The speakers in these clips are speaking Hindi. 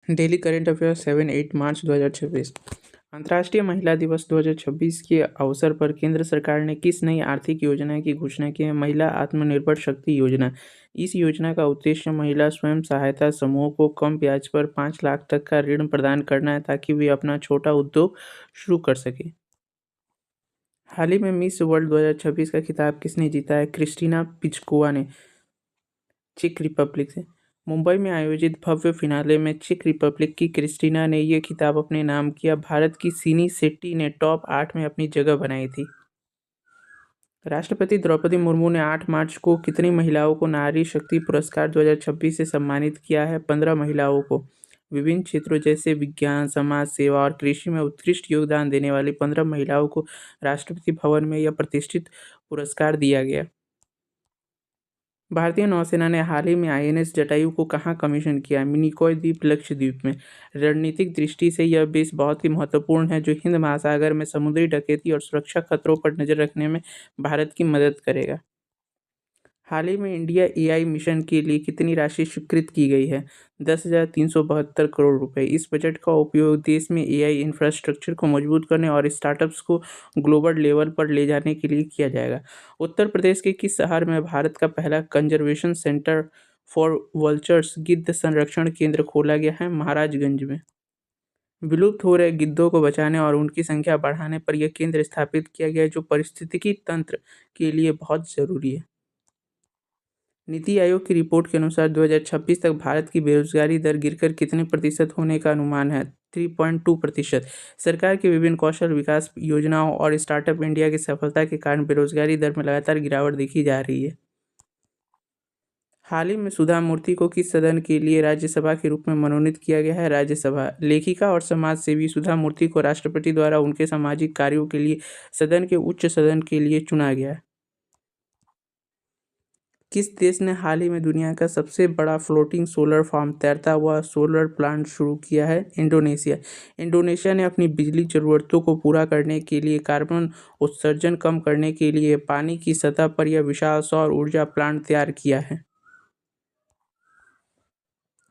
डेली करंट अफेयर 7-8 मार्च 2026। अंतर्राष्ट्रीय महिला दिवस 2026 के अवसर पर केंद्र सरकार ने किस नई आर्थिक योजना की घोषणा की है? महिला आत्मनिर्भर शक्ति योजना। इस योजना का उद्देश्य महिला स्वयं सहायता समूहों को कम ब्याज पर 5 लाख तक का ऋण प्रदान करना है ताकि वे अपना छोटा उद्योग शुरू कर सकें। हाल ही में मिस वर्ल्ड 2026 का खिताब किसने जीता है? क्रिस्टीना पिचकोवा ने, चेक रिपब्लिक से। मुंबई में आयोजित भव्य फिनाले में चेक रिपब्लिक की क्रिस्टीना ने यह खिताब अपने नाम किया। भारत की सिनी शेट्टी ने टॉप 8 में अपनी जगह बनाई थी। राष्ट्रपति द्रौपदी मुर्मू ने 8 मार्च को कितनी महिलाओं को नारी शक्ति पुरस्कार 2026 से सम्मानित किया है? 15 महिलाओं को। विभिन्न क्षेत्रों जैसे विज्ञान, समाज सेवा और कृषि में उत्कृष्ट योगदान देने वाली 15 महिलाओं को राष्ट्रपति भवन में यह प्रतिष्ठित पुरस्कार दिया गया। भारतीय नौसेना ने हाल ही में आईएनएस जटायु को कहाँ कमीशन किया? मिनिकॉय द्वीप, लक्षद्वीप में। रणनीतिक दृष्टि से यह बेस बहुत ही महत्वपूर्ण है जो हिंद महासागर में समुद्री डकैती और सुरक्षा खतरों पर नजर रखने में भारत की मदद करेगा। हाल ही में इंडिया एआई मिशन के लिए कितनी राशि स्वीकृत की गई है? 10,372 करोड़ रुपए। इस बजट का उपयोग देश में एआई इंफ्रास्ट्रक्चर को मजबूत करने और स्टार्टअप्स को ग्लोबल लेवल पर ले जाने के लिए किया जाएगा। उत्तर प्रदेश के किस शहर में भारत का पहला कंजर्वेशन सेंटर फॉर वल्चर्स गिद्ध संरक्षण केंद्र खोला गया है? महाराजगंज में। विलुप्त हो रहे गिद्धों को बचाने और उनकी संख्या बढ़ाने पर यह केंद्र स्थापित किया गया है जो पारिस्थितिकी तंत्र के लिए बहुत जरूरी है। नीति आयोग की रिपोर्ट के अनुसार 2026 तक भारत की बेरोजगारी दर गिरकर कितने प्रतिशत होने का अनुमान है? 3.2%। सरकार की विभिन्न कौशल विकास योजनाओं और स्टार्टअप इंडिया की सफलता के कारण बेरोजगारी दर में लगातार गिरावट देखी जा रही है। हाल ही में सुधा मूर्ति को किस सदन के लिए राज्यसभा के रूप में मनोनीत किया गया है? राज्यसभा। लेखिका और समाज सेवी सुधा मूर्ति को राष्ट्रपति द्वारा उनके सामाजिक कार्यों के लिए सदन के उच्च सदन के लिए चुना गया है। किस देश ने हाल ही में दुनिया का सबसे बड़ा फ्लोटिंग सोलर फार्म, तैरता हुआ सोलर प्लांट शुरू किया है? इंडोनेशिया। इंडोनेशिया ने अपनी बिजली जरूरतों को पूरा करने के लिए कार्बन उत्सर्जन कम करने के लिए पानी की सतह पर यह विशाल सौर ऊर्जा प्लांट तैयार किया है।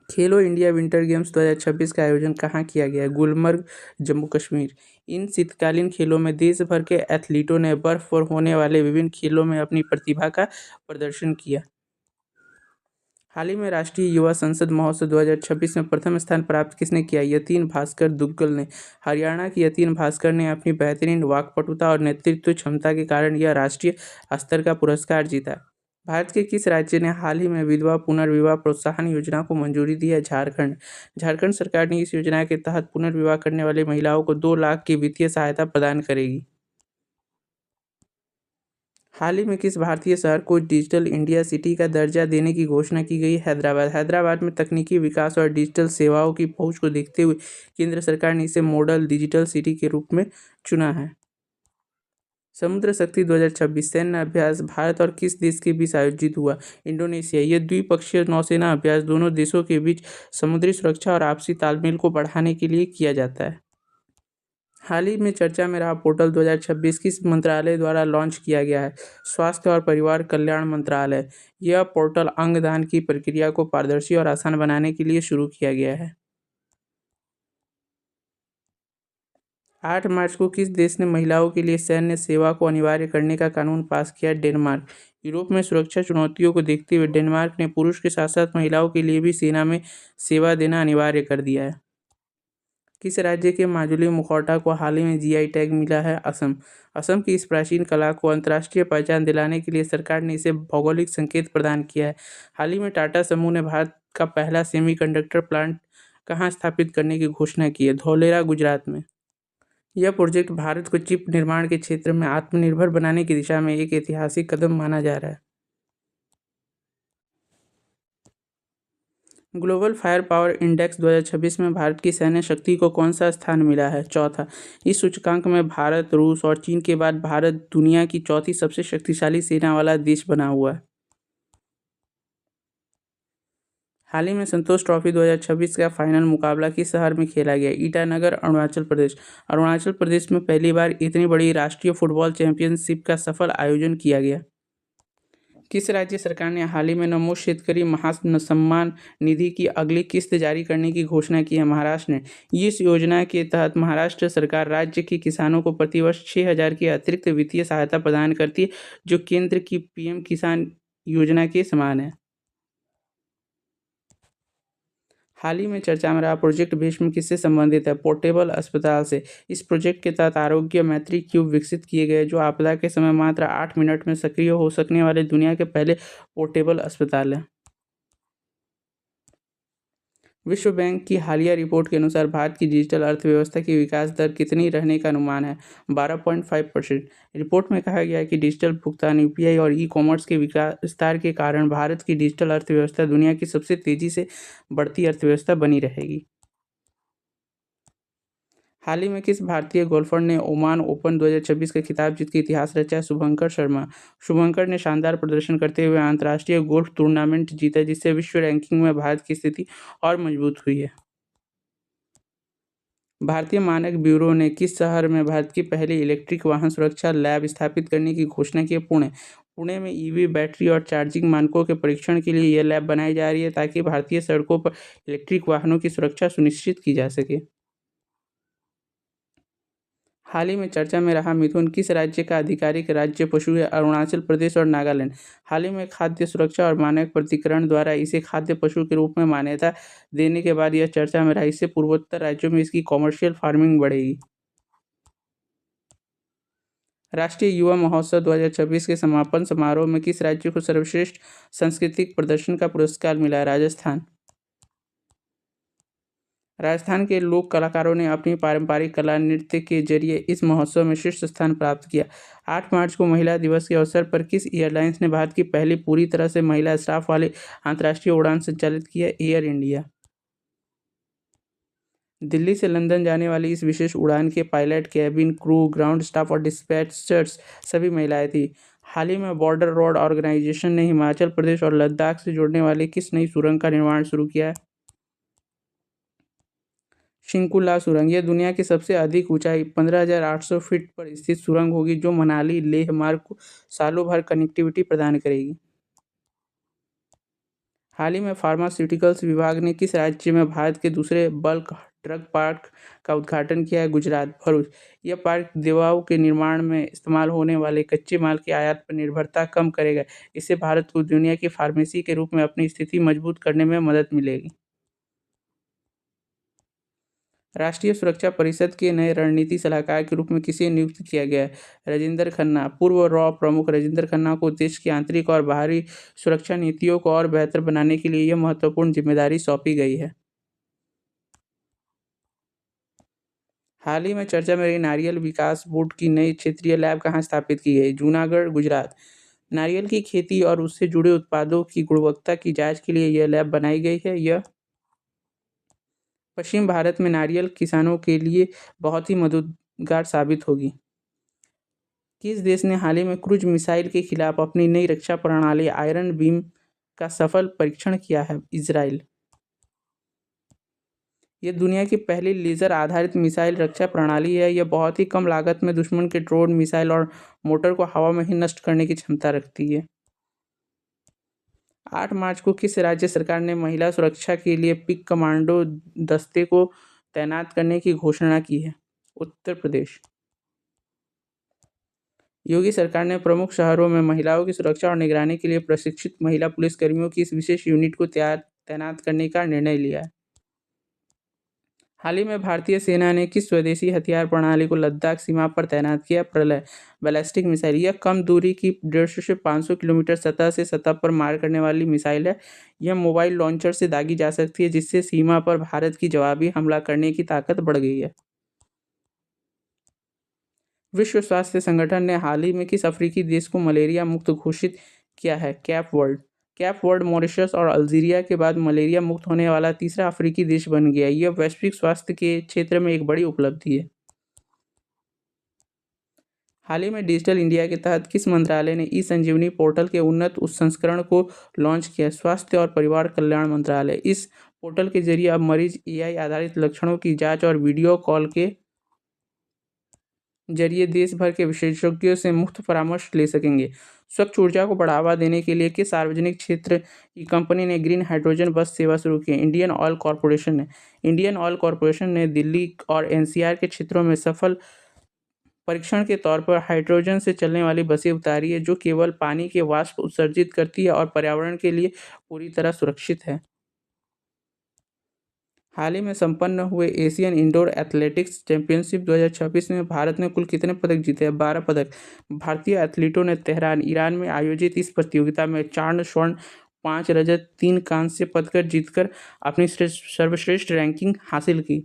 खेलो इंडिया विंटर गेम्स 2026 का आयोजन कहाँ किया गया है? गुलमर्ग, जम्मू कश्मीर। इन शीतकालीन खेलों में देश भर के एथलीटों ने बर्फ पर होने वाले विभिन्न खेलों में अपनी प्रतिभा का प्रदर्शन किया। हाल ही में राष्ट्रीय युवा संसद महोत्सव 2026 में प्रथम स्थान प्राप्त किसने किया? यतीन भास्कर दुग्गल ने। हरियाणा की यतीन भास्कर ने अपनी बेहतरीन वाक्पटुता और नेतृत्व क्षमता के कारण यह राष्ट्रीय स्तर का पुरस्कार जीता। भारत के किस राज्य ने हाल ही में विधवा पुनर्विवाह प्रोत्साहन योजना को मंजूरी दी है? झारखंड। झारखंड सरकार ने इस योजना के तहत पुनर्विवाह करने वाली महिलाओं को 2 लाख की वित्तीय सहायता प्रदान करेगी। हाल ही में किस भारतीय शहर को डिजिटल इंडिया सिटी का दर्जा देने की घोषणा की गई? हैदराबाद। हैदराबाद में तकनीकी विकास और डिजिटल सेवाओं की पहुंच को देखते हुए केंद्र सरकार ने इसे मॉडल डिजिटल सिटी के रूप में चुना है। समुद्र शक्ति 2026 सैन्य अभ्यास भारत और किस देश के बीच आयोजित हुआ? इंडोनेशिया। यह द्विपक्षीय नौसेना अभ्यास दोनों देशों के बीच समुद्री सुरक्षा और आपसी तालमेल को बढ़ाने के लिए किया जाता है। हाल ही में चर्चा में रहा पोर्टल 2026 किस मंत्रालय द्वारा लॉन्च किया गया है? स्वास्थ्य और परिवार कल्याण मंत्रालय। यह पोर्टल अंगदान की प्रक्रिया को पारदर्शी और आसान बनाने के लिए शुरू किया गया है। 8 मार्च को किस देश ने महिलाओं के लिए सैन्य सेवा को अनिवार्य करने का कानून पास किया? डेनमार्क। यूरोप में सुरक्षा चुनौतियों को देखते हुए डेनमार्क ने पुरुष के साथ साथ महिलाओं के लिए भी सेना में सेवा देना अनिवार्य कर दिया है। किस राज्य के माजुली मुखौटा को हाल ही में जीआई टैग मिला है? असम। असम की इस प्राचीन कला को अंतर्राष्ट्रीय पहचान दिलाने के लिए सरकार ने इसे भौगोलिक संकेत प्रदान किया है। हाल ही में टाटा समूह ने भारत का पहला सेमीकंडक्टर प्लांट कहाँ स्थापित करने की घोषणा की है? धौलेरा, गुजरात में। यह प्रोजेक्ट भारत को चिप निर्माण के क्षेत्र में आत्मनिर्भर बनाने की दिशा में एक ऐतिहासिक कदम माना जा रहा है। ग्लोबल फायर पावर इंडेक्स 2026 में भारत की सैन्य शक्ति को कौन सा स्थान मिला है? चौथा। इस सूचकांक में भारत, रूस और चीन के बाद भारत दुनिया की चौथी सबसे शक्तिशाली सेना वाला देश बना हुआ है। हाल ही में संतोष ट्रॉफी 2026 का फाइनल मुकाबला किस शहर में खेला गया? ईटानगर, अरुणाचल प्रदेश। अरुणाचल प्रदेश में पहली बार इतनी बड़ी राष्ट्रीय फुटबॉल चैंपियनशिप का सफल आयोजन किया गया। किस राज्य सरकार ने हाल ही में नमो शेतकरी महासम्मान निधि की अगली किस्त जारी करने की घोषणा की है? महाराष्ट्र ने। इस योजना के तहत महाराष्ट्र सरकार राज्य के किसानों को प्रतिवर्ष 6,000 की अतिरिक्त वित्तीय सहायता प्रदान करती है, जो केंद्र की पीएम किसान योजना के समान है। हाल ही में चर्चा में रहा प्रोजेक्ट भीष्म किससे संबंधित है? पोर्टेबल अस्पताल से। इस प्रोजेक्ट के तहत आरोग्य मैत्री क्यूब विकसित किए गए, जो आपदा के समय मात्र 8 मिनट में सक्रिय हो सकने वाले दुनिया के पहले पोर्टेबल अस्पताल है। विश्व बैंक की हालिया रिपोर्ट के अनुसार भारत की डिजिटल अर्थव्यवस्था की विकास दर कितनी रहने का अनुमान है? 12.5%। रिपोर्ट में कहा गया है कि डिजिटल भुगतान, यूपीआई और ई कॉमर्स के विस्तार के कारण भारत की डिजिटल अर्थव्यवस्था दुनिया की सबसे तेजी से बढ़ती अर्थव्यवस्था बनी रहेगी। हाल ही में किस भारतीय गोल्फर ने ओमान ओपन 2026 का खिताब जीत के इतिहास रचा? शुभंकर शर्मा। शुभंकर ने शानदार प्रदर्शन करते हुए अंतर्राष्ट्रीय गोल्फ टूर्नामेंट जीता, जिससे विश्व रैंकिंग में भारत की स्थिति और मजबूत हुई है। भारतीय मानक ब्यूरो ने किस शहर में भारत की पहली इलेक्ट्रिक वाहन सुरक्षा लैब स्थापित करने की घोषणा की है? पुणे। पुणे में ईवी बैटरी और चार्जिंग मानकों के परीक्षण के लिए यह लैब बनाई जा रही है, ताकि भारतीय सड़कों पर इलेक्ट्रिक वाहनों की सुरक्षा सुनिश्चित की जा सके। हाल ही में चर्चा में रहा मिथुन किस राज्य का आधिकारिक राज्य पशु है? अरुणाचल प्रदेश और नागालैंड। हाल ही में खाद्य सुरक्षा और मानक प्राधिकरण द्वारा इसे खाद्य पशु के रूप में मान्यता देने के बाद यह चर्चा में रहा। इससे पूर्वोत्तर राज्यों में इसकी कॉमर्शियल फार्मिंग बढ़ेगी। राष्ट्रीय युवा महोत्सव 2026 के समापन समारोह में किस राज्य को सर्वश्रेष्ठ सांस्कृतिक प्रदर्शन का पुरस्कार मिला? राजस्थान। राजस्थान के लोक कलाकारों ने अपनी पारंपरिक कला नृत्य के जरिए इस महोत्सव में शीर्ष स्थान प्राप्त किया। 8 मार्च को महिला दिवस के अवसर पर किस एयरलाइंस ने भारत की पहली पूरी तरह से महिला स्टाफ वाली अंतर्राष्ट्रीय उड़ान संचालित की है? Air India. दिल्ली से लंदन जाने वाली इस विशेष उड़ान के pilot, cabin crew, ground staff और डिस्पैचर्स सभी महिलाएं थीं। हाल ही में बॉर्डर रोड ऑर्गेनाइजेशन ने हिमाचल प्रदेश और लद्दाख से जुड़ने वाली किस नई सुरंग का निर्माण शुरू किया है? शिंकुला सुरंग। यह दुनिया की सबसे अधिक ऊंचाई 15,800 फीट पर स्थित सुरंग होगी, जो मनाली लेह मार्ग को सालों भर कनेक्टिविटी प्रदान करेगी। हाल ही में फार्मास्यूटिकल्स विभाग ने किस राज्य में भारत के दूसरे बल्क ड्रग पार्क का उद्घाटन किया है? गुजरात, भरूच। यह पार्क दवाओं के निर्माण में इस्तेमाल होने वाले कच्चे माल की आयात पर निर्भरता कम करेगा। इससे भारत को दुनिया की फार्मेसी के रूप में अपनी स्थिति मजबूत करने में मदद मिलेगी। राष्ट्रीय सुरक्षा परिषद के नए रणनीति सलाहकार के रूप में किसे नियुक्त किया गया है? राजेंद्र खन्ना। पूर्व रॉ प्रमुख राजेंद्र खन्ना को देश की आंतरिक और बाहरी सुरक्षा नीतियों को और बेहतर बनाने के लिए यह महत्वपूर्ण जिम्मेदारी सौंपी गई है। हाल ही में चर्चा में रही नारियल विकास बोर्ड की नई क्षेत्रीय लैब कहाँ स्थापित की गई? जूनागढ़, गुजरात। नारियल की खेती और उससे जुड़े उत्पादों की गुणवत्ता की जांच के लिए यह लैब बनाई गई है। यह पश्चिम भारत में नारियल किसानों के लिए बहुत ही मददगार साबित होगी। किस देश ने हाल ही में क्रूज मिसाइल के खिलाफ अपनी नई रक्षा प्रणाली आयरन बीम का सफल परीक्षण किया है? इजराइल। यह दुनिया की पहली लेजर आधारित मिसाइल रक्षा प्रणाली है। यह बहुत ही कम लागत में दुश्मन के ड्रोन, मिसाइल और मोटर को हवा में ही नष्ट करने की क्षमता रखती है। 8 मार्च को किस राज्य सरकार ने महिला सुरक्षा के लिए पिक कमांडो दस्ते को तैनात करने की घोषणा की है? उत्तर प्रदेश। योगी सरकार ने प्रमुख शहरों में महिलाओं की सुरक्षा और निगरानी के लिए प्रशिक्षित महिला पुलिसकर्मियों की इस विशेष यूनिट को तैनात करने का निर्णय लिया है। हाल ही में भारतीय सेना ने किस स्वदेशी हथियार प्रणाली को लद्दाख सीमा पर तैनात किया? प्रलय बैलिस्टिक मिसाइल। यह कम दूरी की 150 से 500 किलोमीटर सतह से सतह पर मार करने वाली मिसाइल है। यह मोबाइल लॉन्चर से दागी जा सकती है, जिससे सीमा पर भारत की जवाबी हमला करने की ताकत बढ़ गई है। विश्व स्वास्थ्य संगठन ने हाल ही में किस अफ्रीकी देश को मलेरिया मुक्त घोषित किया है? Cap world. Cap word Mauritius और अल्जीरिया के बाद मलेरिया मुक्त होने वाला तीसरा अफ्रीकी देश बन गया। यह वैश्विक स्वास्थ्य के क्षेत्र में एक बड़ी उपलब्धि है। हाल ही में डिजिटल इंडिया के तहत किस मंत्रालय ने ई संजीवनी पोर्टल के उन्नत उस संस्करण को लॉन्च किया? स्वास्थ्य और परिवार कल्याण मंत्रालय। इस पोर्टल के जरिए अब मरीज एआई आधारित लक्षणों की जांच और वीडियो कॉल के जरिए देश भर के विशेषज्ञों से मुफ्त परामर्श ले सकेंगे। स्वच्छ ऊर्जा को बढ़ावा देने के लिए किस सार्वजनिक क्षेत्र की कंपनी ने ग्रीन हाइड्रोजन बस सेवा शुरू की है? इंडियन ऑयल कॉरपोरेशन ने दिल्ली और एनसीआर के क्षेत्रों में सफल परीक्षण के तौर पर हाइड्रोजन से चलने वाली बसें उतारी है, जो केवल पानी के वाष्प उत्सर्जित करती है और पर्यावरण के लिए पूरी तरह सुरक्षित है। हाल ही में संपन्न हुए एशियन इंडोर एथलेटिक्स चैंपियनशिप 2026 में भारत ने कुल कितने पदक जीते हैं? 12 पदक। भारतीय एथलीटों ने तेहरान, ईरान में आयोजित इस प्रतियोगिता में 4 स्वर्ण, 5 रजत, 3 कांस्य पदक जीतकर अपनी सर्वश्रेष्ठ रैंकिंग हासिल की।